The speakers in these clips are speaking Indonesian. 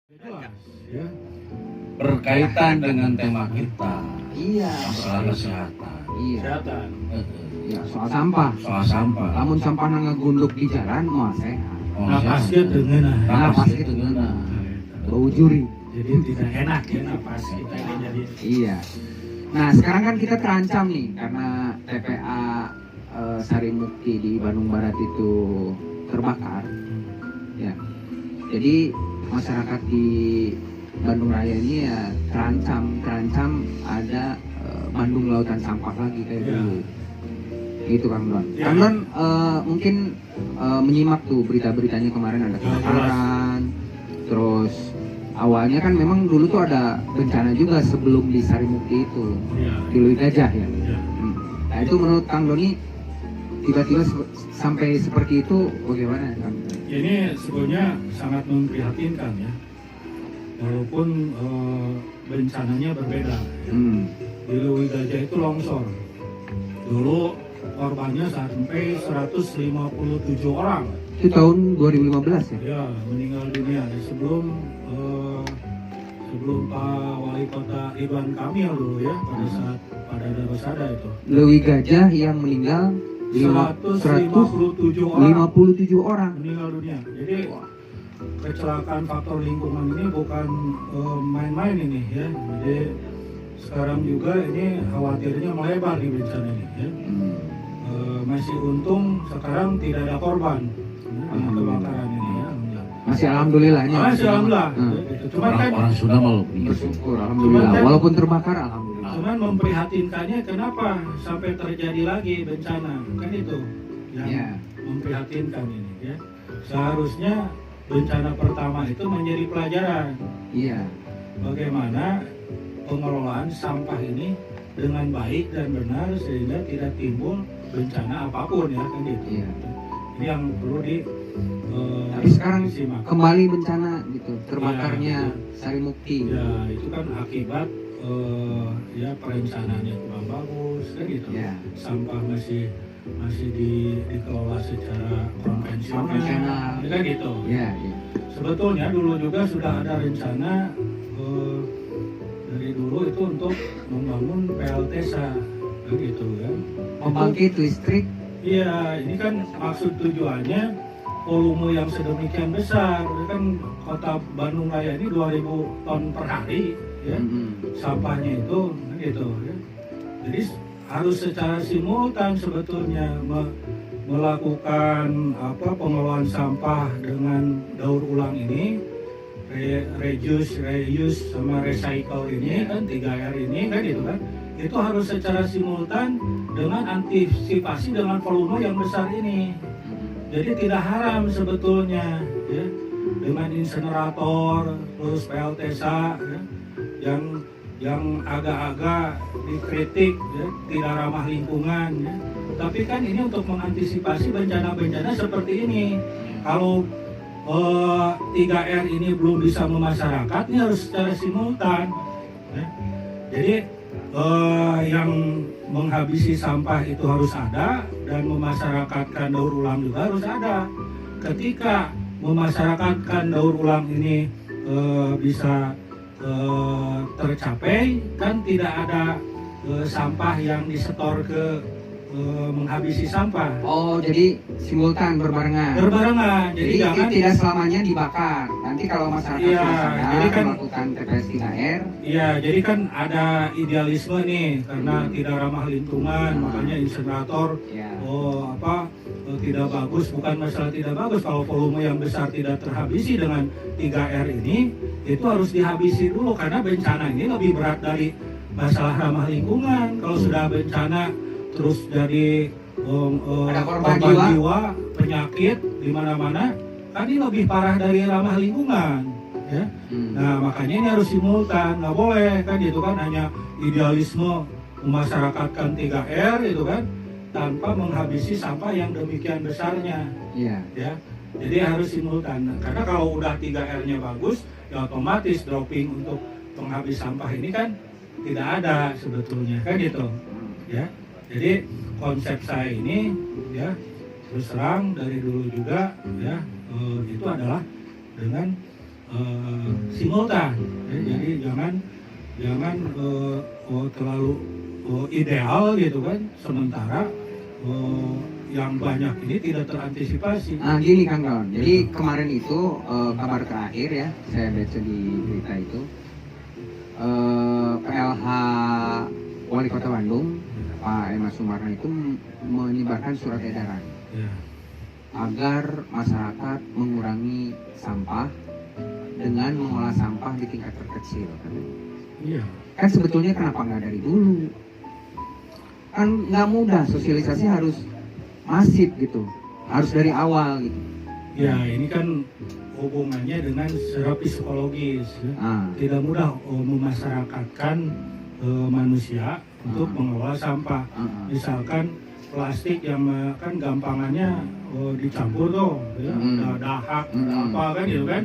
Jelas, ya, berkaitan dengan tema kita, Iya, masalah kesehatan. iya, Kesehatan. iya, soal sampah. Soal sampah. Lamun sampah ngegunduk di jalan, mau sehat. Napasnya dengan Napas itu bau juri. Jadi tidak enak ya napas kita ini jadi. Iya. Nah, sekarang kan kita terancam nih karena TPA Sari Mukti di Bandung Barat itu terbakar. Ya. Jadi masyarakat di Bandung Raya ini ya terancam ada Bandung Lautan Sampah lagi kayak dulu. Gitu Kang Don. Ya. Kang Don mungkin menyimak tuh berita-beritanya kemarin ada kebakaran. Terus awalnya kan memang dulu tuh ada bencana juga sebelum di Sari Mukti itu. Ya. Di Lui Gajah ya. Ya. Nah itu menurut Kang Doni tiba-tiba sampai seperti itu bagaimana Kang? Ini sebenarnya sangat memprihatinkan ya. Walaupun bencananya berbeda. Ya. Di Lui Gajah itu longsor. Dulu korbannya sampai 157 orang. Itu tahun 2015 ya? Ya, meninggal dunia sebelum Pak Wali Kota Ridwan Kamil dulu ya pada saat pada Darusada itu. Lui Gajah yang meninggal 157 orang 157 orang. meninggal dunia. Jadi kecelakaan faktor lingkungan ini bukan main-main ini ya. Jadi sekarang juga ini khawatirnya melebar di bencana ini ya. Masih untung sekarang tidak ada korban di kebakaran ini ya. Masih alhamdulillahnya. Masih alhamdulillah. Cuman kan orang sudah mau bersyukur alhamdulillah. Cuman kan- Walaupun terbakar alhamdulillah. cuman memprihatinkannya kenapa sampai terjadi lagi bencana kan itu yang Ya. memprihatinkan ini ya. Seharusnya bencana pertama itu menjadi pelajaran Iya. bagaimana pengelolaan sampah ini dengan baik dan benar sehingga tidak timbul bencana apapun ya kan gitu. Iya. Ini yang perlu Tapi sekarang disimak. kembali bencana gitu, terbakarnya Iya. Sari Mukti. Ya itu kan akibat ya perencanaannya kurang bagus kan gitu. Ya. Sampah masih dikelola secara konvensional. Konvensional. Ya kan gitu. Iya, iya. Sebetulnya dulu juga sudah ada rencana dari dulu itu untuk membangun PLTSA kan gitu kan. Pembangkit listrik. Iya, ini kan maksud tujuannya volume yang sedemikian besar. Ini kan kota Bandung Raya ini 2000 ton per hari ya. Sampahnya itu kan gitu ya. Jadi harus secara simultan sebetulnya melakukan pengelolaan sampah dengan daur ulang ini, reuse, sama recycle ini kan 3R ini kan gitu kan. Itu harus secara simultan dengan antisipasi dengan volume yang besar ini. Jadi tidak haram sebetulnya ya, dengan insenerator terus PLTSA ya, yang agak-agak dikritik ya, tidak ramah lingkungan ya. Tapi kan ini untuk mengantisipasi bencana-bencana seperti ini. Kalau 3R ini belum bisa memasyarakat, ini harus secara simultan ya. Jadi yang menghabisi sampah itu harus ada dan memasyarakatkan daur ulang juga harus ada. Ketika memasyarakatkan daur ulang ini bisa tercapai, kan tidak ada sampah yang disetor ke menghabisi sampah. Oh, jadi simultan berbarengan. Berbarengan. Jadi jangan tidak selamanya dibakar. Nanti kalau masyarakat Iya, sudah sadar jadi kan- melakukan TPS 3R, Iya, jadi kan ada idealisme nih karena tidak ramah lingkungan, makanya insenerator ya. tidak bagus. Bukan masalah tidak bagus, kalau volume yang besar tidak terhabisi dengan 3R ini, itu harus dihabisi dulu karena bencana ini lebih berat dari masalah ramah lingkungan. Kalau sudah bencana terus jadi Ada korban jiwa, penyakit di mana-mana, kan ini lebih parah dari ramah lingkungan ya. Nah makanya ini harus simultan, nggak boleh kan gitu kan hanya idealisme memasyarakatkan 3R itu kan tanpa menghabisi sampah yang demikian besarnya Iya. ya. Jadi harus simultan. Nah, karena kalau udah 3R-nya bagus ya otomatis dropping untuk penghabis sampah ini kan tidak ada sebetulnya kan gitu ya. Jadi konsep saya ini ya terus terang dari dulu juga ya itu adalah dengan simultan. Jadi jangan terlalu ideal gitu kan, sementara yang banyak ini tidak terantisipasi. Gini Kang Kawan, jadi kemarin itu kabar terakhir ya, saya baca di berita itu, PLH Wali Kota Bandung, Pak Emma Sumarna itu menyebarkan surat edaran Ya. agar masyarakat mengurangi sampah dengan mengolah sampah di tingkat terkecil. Iya. Kan sebetulnya kenapa nggak dari dulu? Kan nggak mudah, sosialisasi harus masif gitu, harus dari awal gitu. Ya, ini kan hubungannya dengan secara psikologis. Ya. Tidak mudah memasyarakatkan manusia untuk mengelola sampah. Misalkan plastik yang kan gampangannya dicampur tuh, ya. Ada dahak, ada apa kan gitu kan?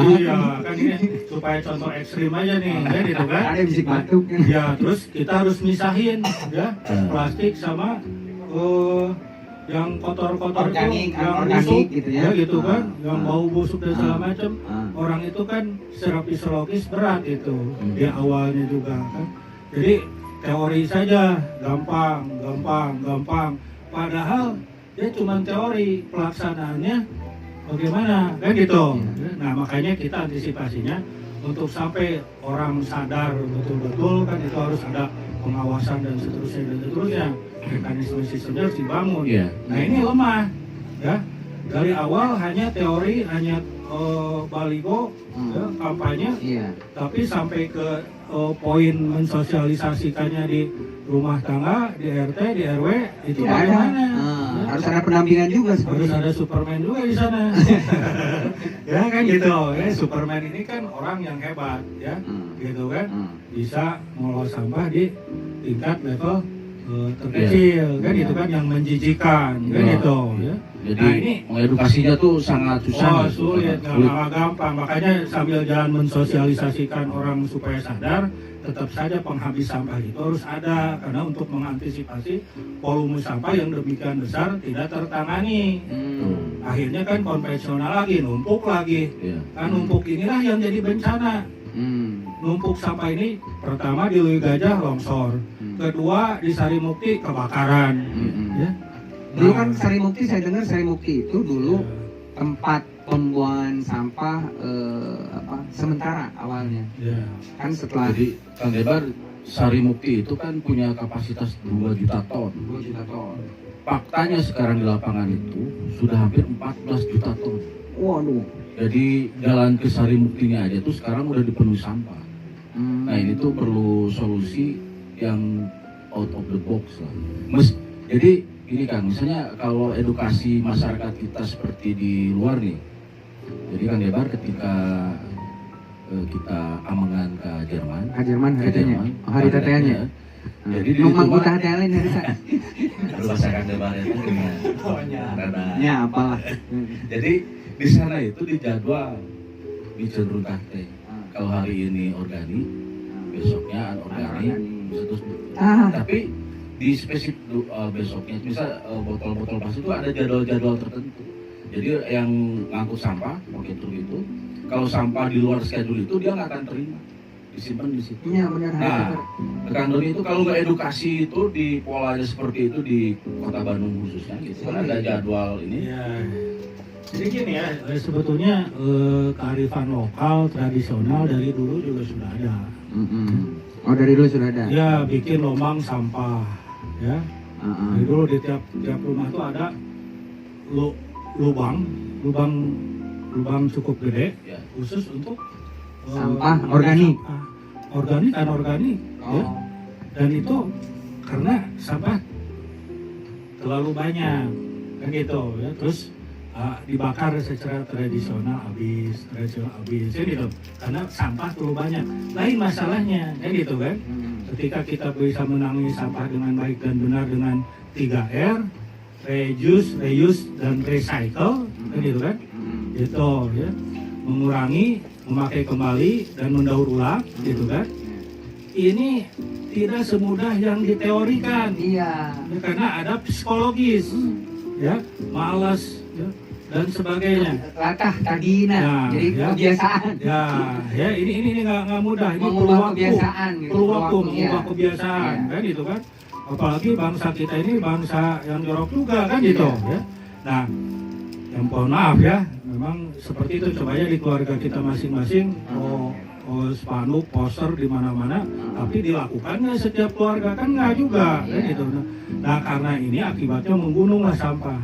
Iya, kan ini supaya contoh ekstrim aja nih, kan gitu kan? Ada bisik batuk. Ya, terus kita harus misahin ya plastik sama yang kotor-kotor Organik, itu, yang organik busuk, gitu ya. gitu kan, yang bau busuk dan segala macam. Orang itu kan secara fisiologis berat itu di awalnya juga kan. Jadi teori saja gampang. Padahal dia cuma teori, pelaksanaannya bagaimana kan gitu. Nah makanya kita antisipasinya untuk sampai orang sadar betul-betul kan itu harus ada pengawasan dan seterusnya. Mekanisme sistemnya harus dibangun. Nah ini lemah ya. Dari awal hanya teori, hanya baligo, ya, kampanye, tapi sampai ke poin mensosialisasikannya di rumah tangga, di RT, di RW itu tidak bagaimana? Ya? Harus ada pendampingan juga, harus ada Superman juga di sana. Ya kan gitu. Ya, Superman ini kan orang yang hebat ya, gitu kan, bisa mengolah sampah di tingkat level terkecil, kan gitu kan, yang menjijikan, kan gitu ya. Jadi nah, ini mengedukasinya tuh sangat susah. Sulit, nggak gampang. Makanya sambil jalan mensosialisasikan orang supaya sadar, tetap saja penghabis sampah itu harus ada, karena untuk mengantisipasi volume sampah yang demikian besar tidak tertangani. Akhirnya kan konvensional lagi, numpuk lagi. Kan numpuk inilah yang jadi bencana. Numpuk sampah ini pertama di Lui Gajah longsor, kedua di Sarimukti kebakaran. Ya. Dulu kan Sarimukti, saya dengar Sarimukti itu dulu tempat pembuangan sampah sementara awalnya. Kan setelah Jadi Kang Debar, Sarimukti itu kan punya kapasitas 2 juta ton. 2 juta ton. Faktanya sekarang di lapangan itu sudah hampir 14 juta ton. Waduh. Jadi jalan ke Sarimuktinya aja tuh sekarang udah dipenuhi sampah. Nah ini tuh perlu solusi yang out of the box lah. Jadi ini kan misalnya kalau edukasi masyarakat kita seperti di luar nih. Jadi Kang Debar ketika kita amangan ke Jerman. Hari tetenya. Hari tetenya. Jadi di Numpang kita hati-hati hari teh. bahasa Kang Debar itu Ya apalah. Jadi di sana itu dijadwal dicenderung teh. Kalau hari ini organik, besoknya anorganik, terus. Tapi di spesifik besoknya, misal botol-botol plastik itu ada jadwal-jadwal tertentu. Jadi yang ngangkut sampah, mungkin itu, kalau sampah di luar schedule itu dia nggak akan terima, disimpan di situ. Iya benar. Nah, Kang Doni itu kalau nggak edukasi itu di polanya seperti itu di Kota Bandung khususnya, gitu kan ada jadwal ini. Ya. Jadi gini ya, sebetulnya kearifan lokal tradisional dari dulu juga sudah ada. Oh dari dulu sudah ada. Ya bikin lubang sampah, ya. Dari dulu di tiap rumah tuh ada lubang cukup gede, khusus untuk sampah organik. Organik, anorganik, ya. Dan itu karena sampah terlalu banyak, kan gitu, ya. Terus dibakar secara tradisional habis ya gitu, karena sampah terlalu banyak. Lain masalahnya, ya gitu kan. Ketika kita bisa menangani sampah dengan baik dan benar dengan 3R, reuse dan recycle, kan gitu kan. Gitu ya. Mengurangi, memakai kembali dan mendaur ulang, gitu kan. Ini tidak semudah yang diteorikan. Iya. Ya, karena ada psikologis, ya, malas, ya. dan sebagainya. Latah tadina, Nah, jadi ya. kebiasaan. Ya ini nggak mudah. Ini perlu Mengubah waktu, kebiasaan gitu, perlu waktu iya. mengubah kebiasaan, Iya. kan gitu kan. Apalagi bangsa kita ini bangsa yang jorok juga kan gitu. Iya. Ya. Nah, yang mohon maaf ya, memang seperti itu. Coba aja di keluarga kita masing-masing, spanduk, poster di mana-mana, tapi dilakukannya setiap keluarga kan nggak juga, kan Iya. gitu. Nah, karena ini akibatnya menggununglah sampah.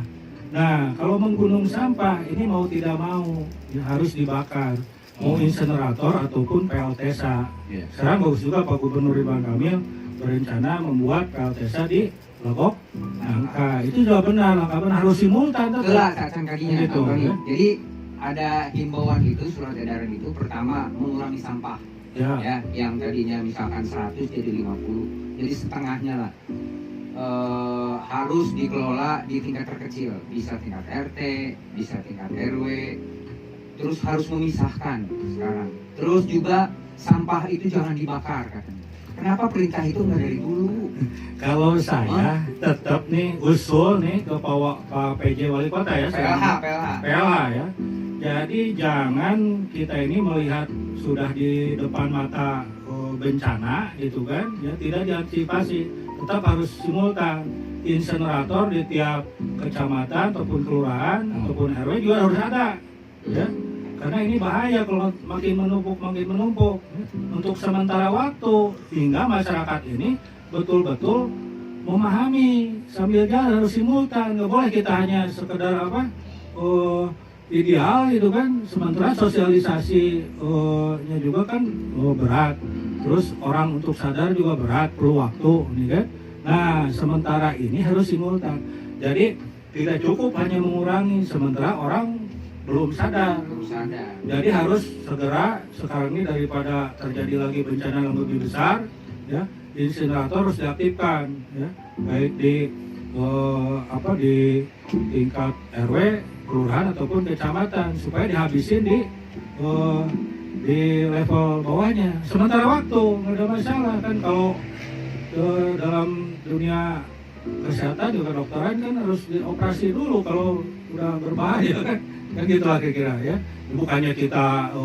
Nah, kalau menggunung sampah ini mau tidak mau ya harus dibakar, mau insenerator ataupun PLTSA. Iya. Sekarang bagus juga Pak Gubernur Ridwan Kamil berencana membuat PLTSA di Legok Nangka. Itu juga benar, langkah benar harus simultan Itulah tetap. sacan kakinya. Gitu, Antoni. ya. Jadi ada himbauan itu, surat edaran itu pertama mengurangi sampah. Ya, Ya, yang tadinya misalkan 100 jadi 50, jadi setengahnya lah. Harus dikelola di tingkat terkecil, bisa tingkat RT, bisa tingkat RW, terus harus memisahkan sekarang. Terus juga sampah itu jangan dibakar katanya. Kenapa perintah itu nggak dari dulu? kalau saya tetap nih usul nih ke Pak PJ Wali Kota ya, PLH ya. Jadi jangan kita ini melihat sudah di depan mata bencana gitu kan, ya tidak diantisipasi, tetap harus simultan. Insenerator di tiap kecamatan ataupun kelurahan ataupun RW juga harus ada, ya. Karena ini bahaya kalau makin menumpuk. Untuk sementara waktu hingga masyarakat ini betul-betul memahami sambil jalan harus simultan, nggak boleh kita hanya sekedar ideal gitu kan, sementara sosialisasi nya juga kan berat, terus orang untuk sadar juga berat, perlu waktu nih kan. Nah, sementara ini harus simultan, jadi tidak cukup hanya mengurangi sementara orang belum sadar. Jadi harus segera sekarang ini daripada terjadi lagi bencana yang lebih besar, ya, insenerator harus diaktifkan, ya, baik di di tingkat RW, kelurahan ataupun kecamatan supaya dihabisin di level bawahnya. Sementara waktu nggak ada masalah kan, kalau dalam dunia kesehatan juga dokteran kan harus dioperasi dulu kalau udah berbahaya kan gitu lah kira-kira ya. Bukannya kita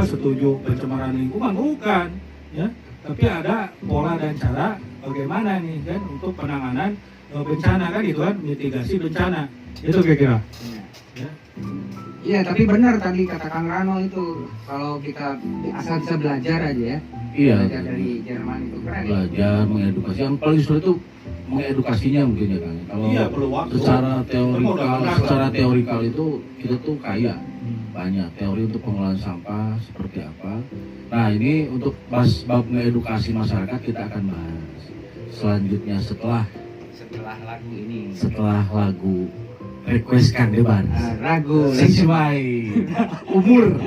setuju pencemaran lingkungan, bukan ya, tapi ada pola dan cara bagaimana nih kan untuk penanganan bencana kan gitu kan, mitigasi bencana itu kira-kira ya. Iya, tapi benar tadi kata Kang Rano itu, kalau kita asal bisa belajar aja ya. Iya. Belajar dari Jerman itu keren. Belajar, mengedukasi. Yang paling sulit itu mengedukasinya mungkin ya Kang. Kalau Iya, perlu waktu. secara teorikal itu kita tuh kaya banyak teori untuk pengelolaan sampah seperti apa. Nah, ini untuk bab mengedukasi masyarakat kita akan bahas selanjutnya setelah lagu ini. Setelah lagu request Kang Deban. Ragu Sesuai umur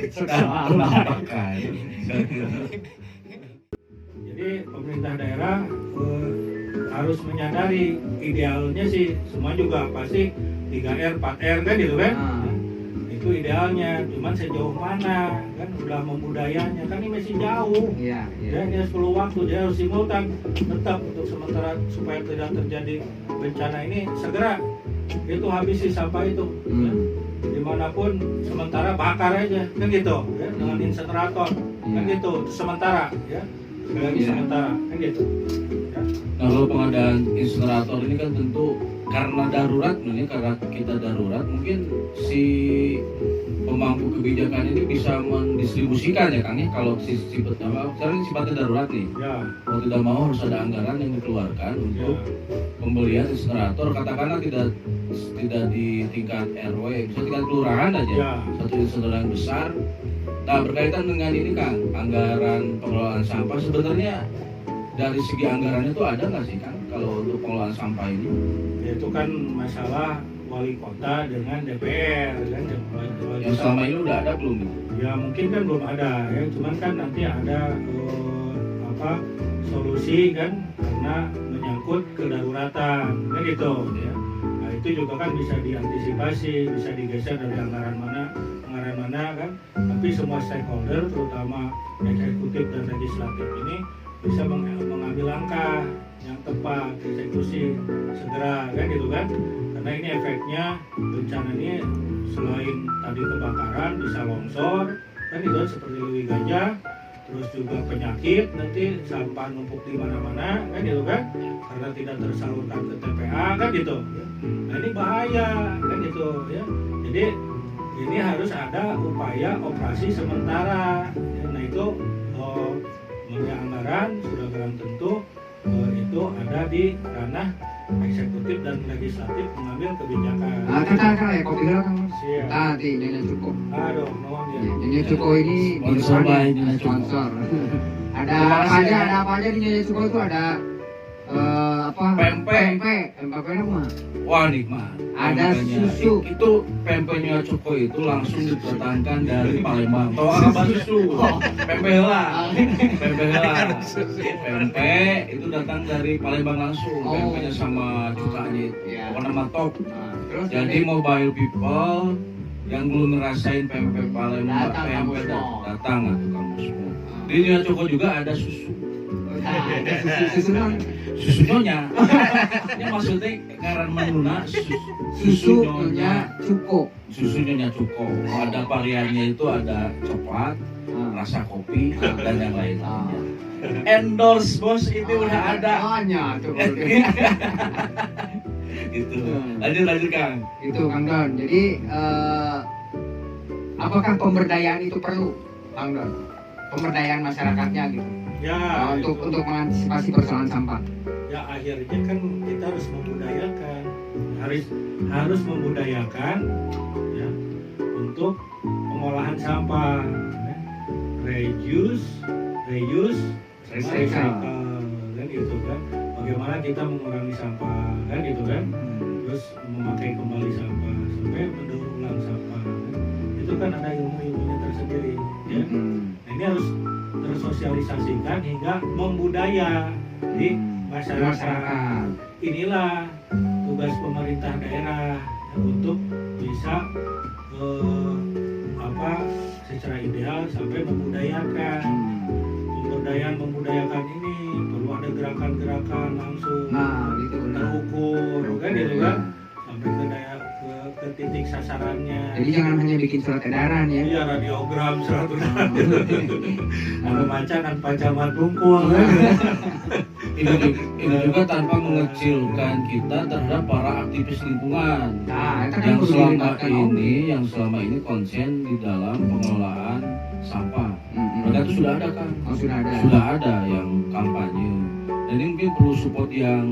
sudah menampakkan. Jadi pemerintah daerah harus menyadari idealnya sih semua juga pasti 3R, 4R kan gitu kan. Itu idealnya, cuman sejauh mana kan udah membudayanya kan ini masih jauh. Iya. Ya, dia perlu waktu, dia harus simultan tetap untuk sementara supaya tidak terjadi bencana ini segera itu habisi sampah itu ya. Dimanapun sementara bakar aja kan gitu ya, dengan insenerator kan gitu sementara ya, sekali lagi sementara kan gitu ya. Nah, kalau pengadaan insenerator ini kan tentu karena darurat, karena kita darurat, mungkin si pemangku kebijakan ini bisa mendistribusikan ya Kang ya, kalau sekarang sifatnya darurat nih. Ya. Mau tidak mau harus ada anggaran yang dikeluarkan untuk pembelian insenerator, katakanlah tidak di tingkat RW, bisa tingkat kelurahan aja. Ya. Satu insenerator yang besar. Nah, berkaitan dengan ini Kang, anggaran pengelolaan sampah sebenarnya dari segi anggarannya itu ada nggak sih Kang kalau untuk pengelolaan sampah ini? Itu kan masalah wali kota dengan DPR kan. Yang selama ini udah ada belum? Ya mungkin kan belum ada ya, cuman kan nanti ada solusi kan karena menyangkut kedaruratan kan gitu ya. Nah, itu juga kan bisa diantisipasi, bisa digeser dari anggaran mana kan. Tapi semua stakeholder terutama eksekutif dan legislatif ini bisa mengambil langkah yang tepat, eksekusi segera kan gitu kan, karena ini efeknya bencana ini selain tadi kebakaran bisa longsor kan itu kan, seperti Lewi Gajah, terus juga penyakit nanti sampah numpuk di mana-mana kan gitu kan, karena tidak tersalurkan ke TPA kan gitu. Nah ini bahaya kan gitu ya. Jadi ini harus ada upaya operasi sementara. Nah itu mengenai anggaran sudah barang tentu itu ada di ranah eksekutif dan legislatif mengambil kebijakan. Kakak ya kopi dulu kan. Siap. Nanti Nyonya Cuko. Aduh, mohon ya. Nyonya Cuko ini Sponsor by Nyonya Cuko. sponsor. Ada Terima apa kasih aja? ya. Ada apa aja di Nyonya Cuko itu ada apa? Pempek mah. Wah nikmat. Ada Makanya, susu. Itu pempeknya Cuko itu langsung didatangkan dari Palembang. Tahu apa susu? Pempek lah. Pempek lah. Pempek itu datang dari Palembang langsung. Oh. Pempeknya sama cukanya itu. Iya. Warna matok. Terus Jadi mobile people yang belum ngerasain pempek Palembang, Datang, pempek Kang Musmo. datang atau Kang Musmo. Di Nyonya Cuko juga ada susu. susu non Susunya, ini maksudnya ngaran menuna susu Nyonya Cuko. susu Nyonya Cuko. Ada variannya itu ada coklat, rasa kopi dan yang lain. Endorse bos itu udah ada. Hanya tuh. Gitu. Lanjut Kang. Itu Kang Don. Jadi apakah pemberdayaan itu perlu, Kang Don? Pemberdayaan masyarakatnya gitu. Ya, untuk itu. mengantisipasi persoalan sampah. Ya akhirnya kan kita harus membudayakan, harus membudayakan ya untuk pengolahan sampah, ya. reuse, Recycle. kan gitu kan. Bagaimana kita mengurangi sampah kan gitu kan. Terus memakai kembali sampah sampai mendaur ulang sampah. Kan. Itu kan ada ilmu-ilmunya tersendiri. Ya. Nah, ini harus tersosialisasikan hingga membudaya di masyarakat. Inilah tugas pemerintah daerah ya, untuk bisa secara ideal sampai membudayakan. Membudayakan ini perlu ada gerakan-gerakan langsung Gitu. terukur kan gitu kan sampai ke titik sasarannya. Jadi jangan hanya bikin surat edaran ya. Iya, radiogram surat edaran. Ada macan dan pacaman tungkul kan. Ini juga tanpa mengecilkan kita terhadap para aktivis lingkungan Nah, itu kan yang perlu dilibatkan, Om. selama ini konsen di dalam pengelolaan sampah. Mereka itu sudah ada kan? Oh, sudah ada. Sudah ada yang kampanye. Dan ini mungkin perlu support yang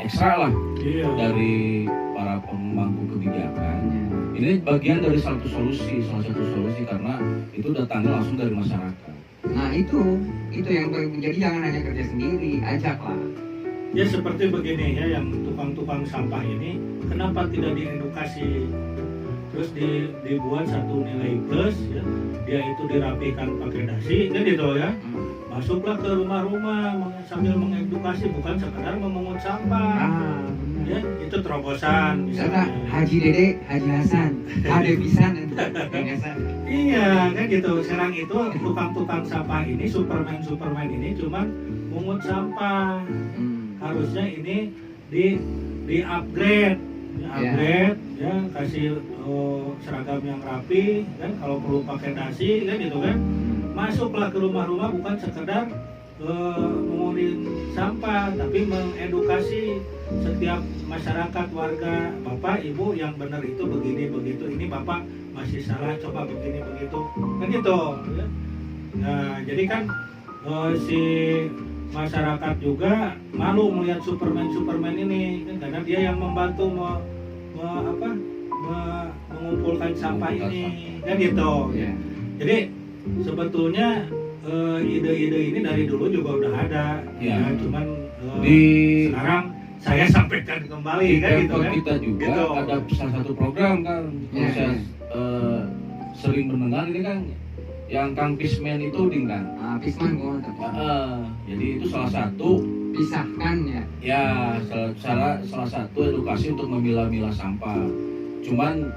ekstra lah Iya. dari para pemangku kebijakan. Ini bagian dari salah satu solusi karena itu datangnya langsung dari masyarakat. Nah itu yang jadi jangan hanya kerja sendiri, ajaklah. Ya seperti begini ya, yang tukang-tukang sampah ini kenapa tidak diedukasi, terus dibuat satu nilai plus ya, dia itu dirapikan pakai dasi kan gitu ya, masuklah ke rumah-rumah sambil mengedukasi, bukan sekedar memungut sampah ya, itu terobosan Misalnya misalnya. Haji Dede, Haji Hasan, ada pisan Iya kan gitu. Sekarang itu tukang-tukang sampah ini, Superman ini cuma mungut sampah. Harusnya ini di upgrade, ya kasih seragam yang rapi kan, kalau perlu pakai dasi kan gitu kan. Masuklah ke rumah-rumah, bukan sekedar mengurin sampah, tapi mengedukasi setiap masyarakat, warga, bapak ibu yang benar itu begini begitu, ini bapak masih salah, coba begini begitu kan gitu ya. Nah jadi kan si masyarakat juga malu melihat Superman ini kan, karena dia yang membantu mengumpulkan sampah ini kan gitu ya. Jadi sebetulnya ide-ide ini dari dulu juga udah ada ya, cuman sekarang saya sampaikan kembali Di kan gitu Pemkot kan. kita juga Gitu. ada salah satu program kan, kalau saya sering mendengar ini kan yang Kang Pismen itu ding kan. Pisman gua Jadi itu salah satu pisahkan ya. ya salah satu edukasi untuk memilah-milah sampah. Cuman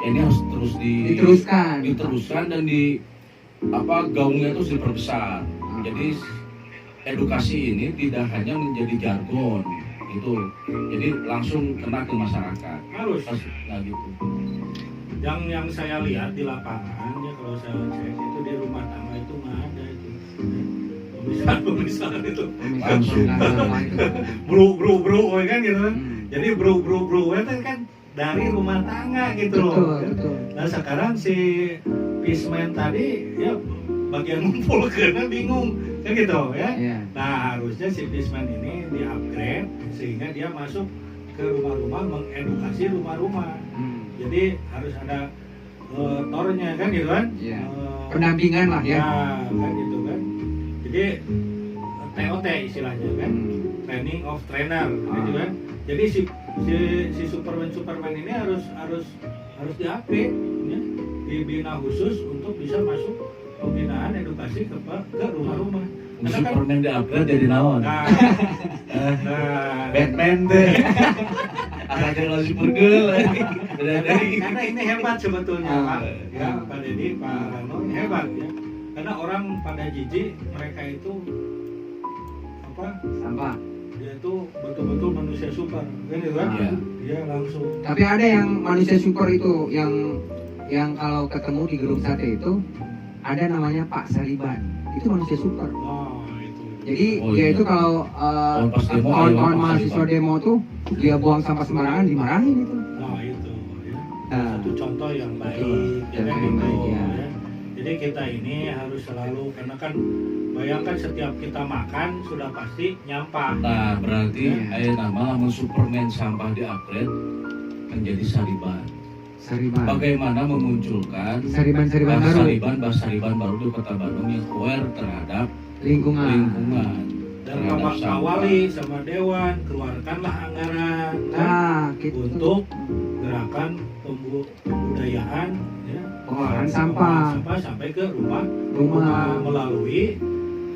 ya ini harus terus diteruskan dan gaungnya itu diperbesar. Jadi edukasi ini tidak hanya menjadi jargon gitu. Jadi langsung kena ke masyarakat. Harus. Nah gitu. Yang saya lihat di lapangan ya, kalau saya cek itu di rumah tangga itu nggak ada itu pemisahan itu Langsung. bro kan gitu kan. Hmm. Jadi bro itu kan dari rumah tangga gitu loh. Betul. Nah sekarang si Pismen tadi ya bagian ngumpul karena bingung kan gitu ya. Iya. Nah harusnya si Pismen ini di-upgrade sehingga dia masuk ke rumah-rumah mengedukasi rumah-rumah. Jadi harus ada tornya kan gitu kan. Iya. Eh, Pendampingan lah ya. kan gitu kan. Jadi TOT istilahnya kan, training of trainer gitu kan. Jadi si Superman ini harus di-upgrade ya, dibina khusus untuk bisa masuk pembinaan edukasi ke rumah-rumah. Karena kan Superman di-upgrade jadi naon? nah, Batman deh. Ada kalau Supergirl lagi. karena ini hebat sebetulnya Pak. Ya, Pak Deddy, Pak Rano hebat ya. Karena orang pada jijik mereka itu apa? Sampah. Dia itu betul-betul manusia super, kan gitu kan? Iya. Dia langsung. Tapi ada yang manusia super itu yang kalau ketemu di gedung sate itu ada namanya Pak Saliban. Itu manusia super. Oh, itu. Jadi Oh, dia iya. itu kalau pas demo, kawan-kawan ayo, Pak mahasiswa Saliban. demo tuh dia buang sampah sembarangan dimarahin itu. Nah, itu ya. Nah, Satu contoh yang baik, betul. ya kan Yang gitu. baik, ya. Ya. Jadi kita ini harus selalu karena kan bayangkan setiap kita makan sudah pasti nyampah. Nah, berarti Iya. aya nama lamun Superman sampah di-upgrade menjadi Sariban. Sariban. Bagaimana memunculkan Sariban-sariban baru. Sariban baru di Kota Bandung yang aware terhadap Lingkungan. lingkungan. Dan terhadap Bapak sampah. Kawali sama Dewan keluarkanlah anggaran kan, Nah, gitu. untuk gerakan pembudayaan ya, Pengolahan sampah. sampai ke rumah Rumah. melalui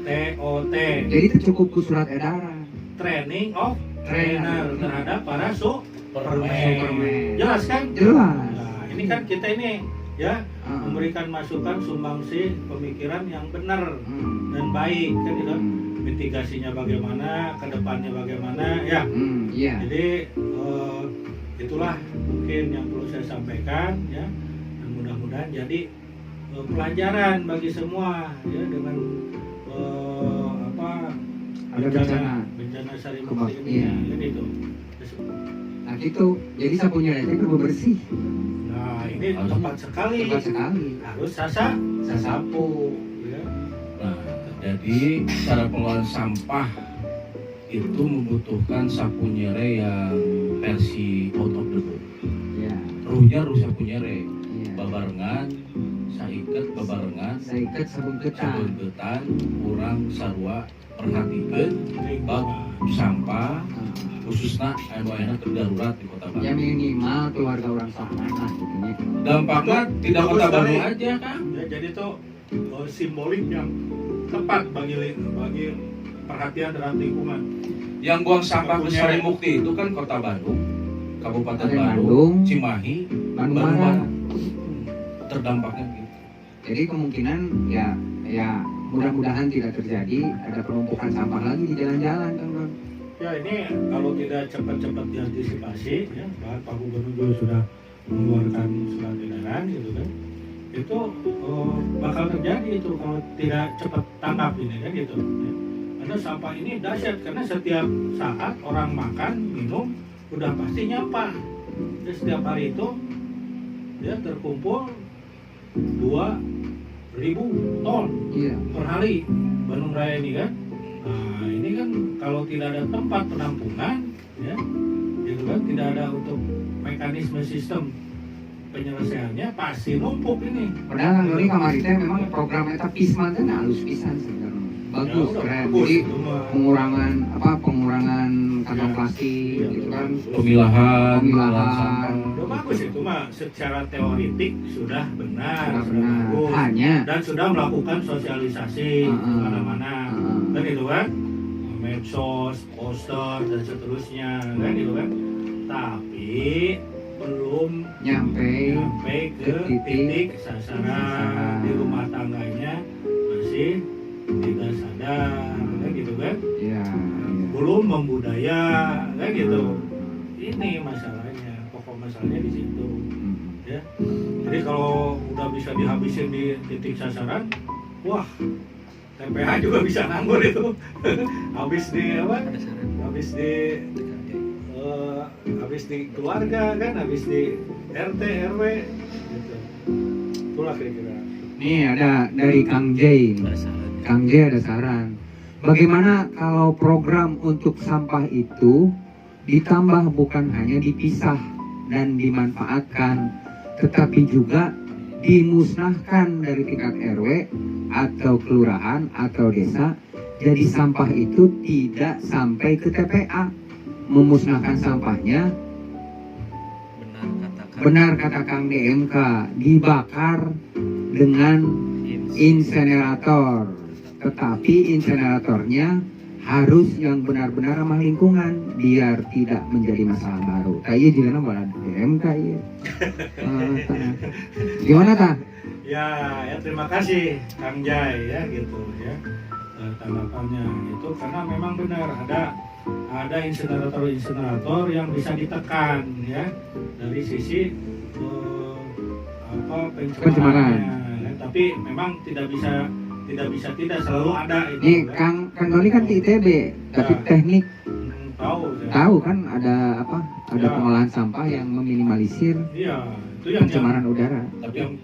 TOT, Jadi itu cukup ke surat edaran. training of trainer terhadap para Superman. Superman. Jelas kan? Jelas. Nah, ini kan kita ini ya Ah. memberikan masukan sumbangsi pemikiran yang benar Hmm. dan baik kan gitu. Hmm. Mitigasinya bagaimana, kedepannya bagaimana ya. Iya. Jadi itulah mungkin yang perlu saya sampaikan ya, dan mudah-mudahan jadi pelajaran bagi semua ya dengan apa Ada bencana Sari Kebak- Mukti ini iya. ya, kan itu. Nah gitu. Jadi sapunya itu perlu bersih. Nah ini tepat sekali, Tepat sekali. harus sasapu ya. Nah, jadi cara pengelolaan sampah itu membutuhkan sapu nyere yang versi out of the box. Iya. Ruhnya ruh sapu nyere, Iya. babarengan, saiket babarengan, Saya ikat sabun ketan. sabun ketan, kurang sarua perhatikan bak Lingkungan. sampah Ah. khususnya anu aya teu darurat di Kota Ya Bandung. minimal keluarga orang sorangan lah gitu nya. Dampaknya tidak Bagus Kota sekali. Bandung aja, Kang. Ya, jadi itu simbolik yang tepat bagi perhatian terhadap lingkungan. Yang buang sampah ke Sapu nyere. Sari Mukti itu kan Kota Bandung, Kabupaten Ada Bandung, Bandung, Cimahi, Bandung Bandung Barat. Barat. Terdampaknya gitu. Jadi kemungkinan ya mudah-mudahan tidak terjadi ada penumpukan sampah lagi di jalan-jalan kan Bang. Ya ini kalau tidak cepat-cepat diantisipasi ya, bahkan Pak Gubernur juga sudah mengeluarkan surat edaran gitu kan, itu bakal terjadi itu kalau tidak cepat tanggap ini kan gitu. Ya. Karena sampah ini dahsyat karena setiap saat orang makan minum udah pasti nyampah. Ya, setiap hari itu ya terkumpul 2.000 ton Iya. per hari Bandung Raya ini kan. Nah ini kan kalau tidak ada tempat penampungan ya, gitu kan, tidak ada untuk mekanisme sistem penyelesaiannya pasti numpuk ini. Padahal ini kamari teh memang program eta Pisman teh halus pisan sebenarnya. Bagus, udah keren. bagus, Jadi itu mah. pengurangan kantong Iya. plastik Iya, gitu kan. Pemilahan, Pemilahan. sampah. Udah bagus itu mah, secara teoritik sudah benar, Sudah sudah benar. bagus. Hanya Dan sudah melakukan sosialisasi kemana-mana, kan gitu kan, medsos, poster dan seterusnya, kan gitu kan. Tapi belum nyampe sampai ke titik sasaran di rumah tangganya masih tidak sadar, kan gitu kan. ya. Belum membudaya, kan gitu. Ini masalahnya, pokok masalahnya di situ. ya. Jadi kalau udah bisa dihabisin di titik sasaran, wah TPA juga bisa nganggur itu. Habis di apa? Habis di keluarga kan, habis di RT RW gitu. Itulah kira-kira. Nih ada dari Kang J. Kang J ada saran. Bagaimana kalau program untuk sampah itu ditambah, bukan hanya dipisah dan dimanfaatkan, tetapi juga dimusnahkan dari tingkat RW atau kelurahan atau desa. Jadi sampah itu tidak sampai ke TPA. Memusnahkan sampahnya, benar kata Kang DMK, dibakar dengan insenerator. Tetapi inseneratornya harus yang benar-benar ramah lingkungan biar tidak menjadi masalah baru. Kayak di dalam badan DMK ya. Gimana ta? Ya terima kasih Kang Jai ya gitu ya. Tanggapannya itu karena memang benar ada insenerator yang bisa ditekan ya dari sisi pencemarannya ya. Tapi memang tidak selalu ada itu. Nih ya. Kang Doni kan di ITB, tapi teknik tahu kan ada apa? Ada ya. pengolahan sampah yang meminimalisir itu yang pencemaran udara. Tapi yang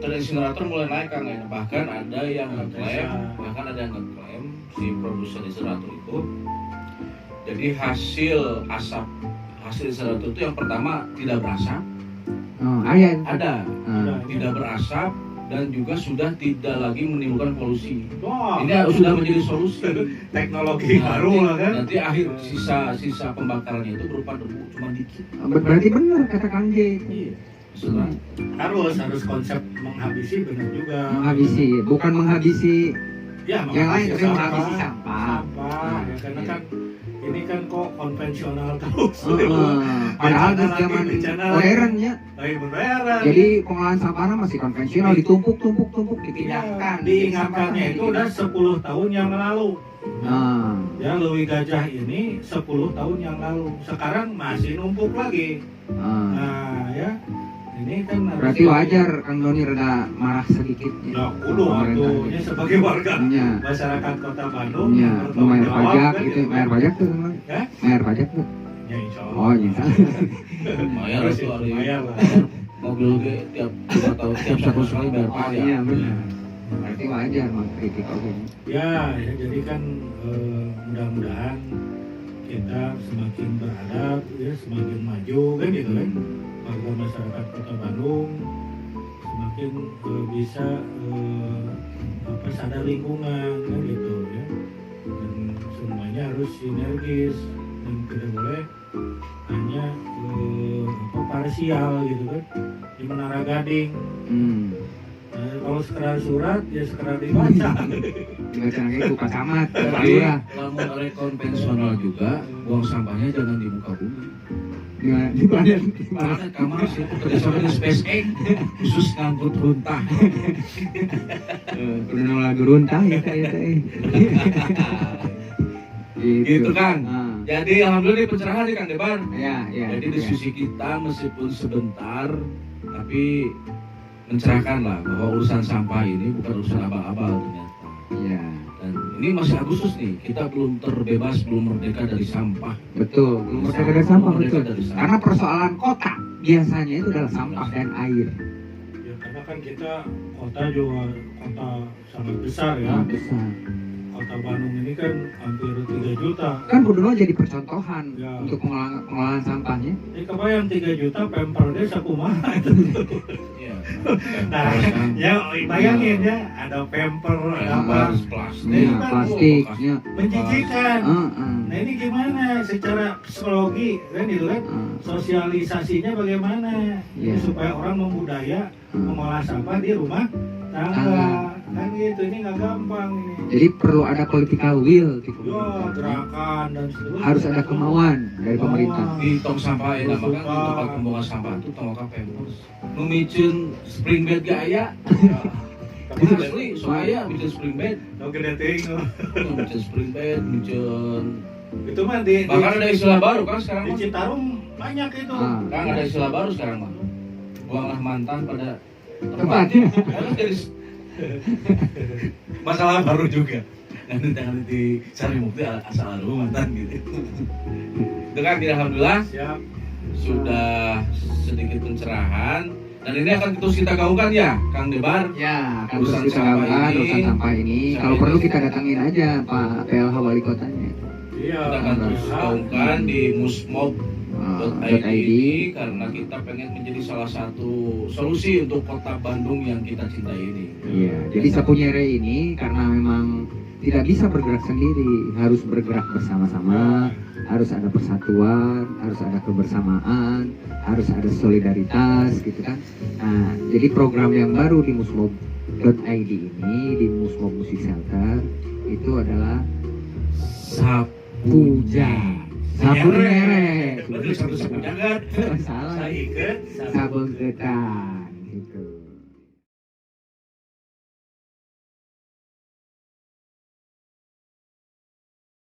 insinerator mulai naik kan ya. Bahkan ada yang ngeklaim si produsen insinerator itu. Jadi hasil insinerator itu yang pertama tidak berasap. Oh, ada. Tidak berasap dan juga sudah tidak lagi menimbulkan polusi. Wow. Ini sudah menjadi solusi. Teknologi baru lah kan. Nanti akhir sisa pembakarannya itu berupa debu cuma dikit. Berarti benar kata Kang J. Iya. Harus konsep menghabisi benar juga. Menghabisi, bukan menghabisi Ya, yang lain, tapi sampah. menghabisi sampah. Ya, karena kan ini kan kok konvensional terus. Padahal di zaman modern ya. Jadi pengolahan sampahnya masih konvensional, ditumpuk, dipindahkan. Diingatkannya itu udah 10 tahun yang lalu. Ya, Lewi Gajah ini 10 tahun yang lalu. Sekarang masih numpuk lagi. Nah, ya. Ini kan berarti wajar Kang Doni rada marah sedikit. Nah, waktunya sebagai warga masyarakat Kota Bandung. Bayar pajak gitu, bayar pajak tuh teman. Bayar pajak tuh. Ya insya Allah. Oh insya Allah. Bayar itu bayar lah. Mobil ke tiap 1 sekali bayar pajak. Iya benar. Berarti wajar mengkritik oke. Ya, jadi kan mudah-mudahan kita semakin beradab, ya semakin maju kan gitu kan. Warga masyarakat Kota Bandung semakin bisa sadar lingkungan kan gitu ya, dan semuanya harus sinergis dan tidak boleh hanya parsial gitu kan di Menara Gading. Nah, kalau sekedar surat ya sekedar dibaca lagi buka camat. Tapi kalau konvensional juga buang sampahnya jangan di muka bumi. Di planet kamar sih kerjasama dengan SpaceX khusus ngangkut runtah. Udah lagu runtah ya kayak gitu kan. Jadi alhamdulillah ini pencerahan nih Kang Debar. Ya. Jadi diskusi kita meskipun sebentar tapi mencerahkan lah bahwa urusan sampah ini bukan urusan abal-abal ternyata. Iya. Dan ini masih Agustus nih, kita belum terbebas, belum merdeka dari sampah. Betul, belum merdeka dari sampah betul. Karena persoalan kota biasanya itu adalah sampah dan air. Ya karena kan kita kota juga kota sangat besar ya. Besar. Kota Bandung ini kan hampir 3 juta. Kan kudu jadi percontohan ya. Untuk pengolahan sampahnya. Kebayang 3 juta pempernya sakumaha itu. Nah, ya bayangin ya, ada pemper, ada plastik, menjijikan. Nah ini gimana secara psikologi kan itu kan, sosialisasinya bagaimana supaya orang membudaya mengolah sampah di rumah tangga kan gitu, ini nggak gampang ini. Jadi perlu ada political will gitu. Gerakan dan seterusnya. Harus ada kemauan dari pemerintah. Di tong sampah ya, bahkan di tempat pembuangan sampah itu tong pempers. Memicun spring bed gaya. Tapi asli soalnya micun spring bed. Mau gede ting. Micun spring bed, micun. Itu mah di bahkan ada istilah baru kan sekarang. Di Citarum banyak itu. Kan ada istilah baru sekarang mah. buanglah mantan pada Tempatnya. Harus jadi masalah baru juga. Nanti jangan di cari bukti asal lu mantan gitu. Itu kan alhamdulillah Siap. sudah sedikit pencerahan dan ini akan terus kita gaungkan ya Kang Debar. Ya, kan Urusan terus kita sampah lakukan ini. urusan sampah ini. Sampah Kalau ini. perlu kita datangin aja Pak PLH Wali Kotanya. Iya. Kita akan terus gaungkan di musmob.id karena kita pengen menjadi salah satu solusi untuk kota Bandung yang kita cintai ini. Iya, jadi Sapunyere ini karena memang tidak bisa bergerak sendiri, harus bergerak bersama-sama, harus ada persatuan, harus ada kebersamaan, harus ada solidaritas gitu kan. Nah, jadi program yang baru di musmob.id ini, di Musmob Music Center, itu adalah Puja Sapunyere. Betul, satu jagat. Salah. Saya ikut. Sabun Ketan.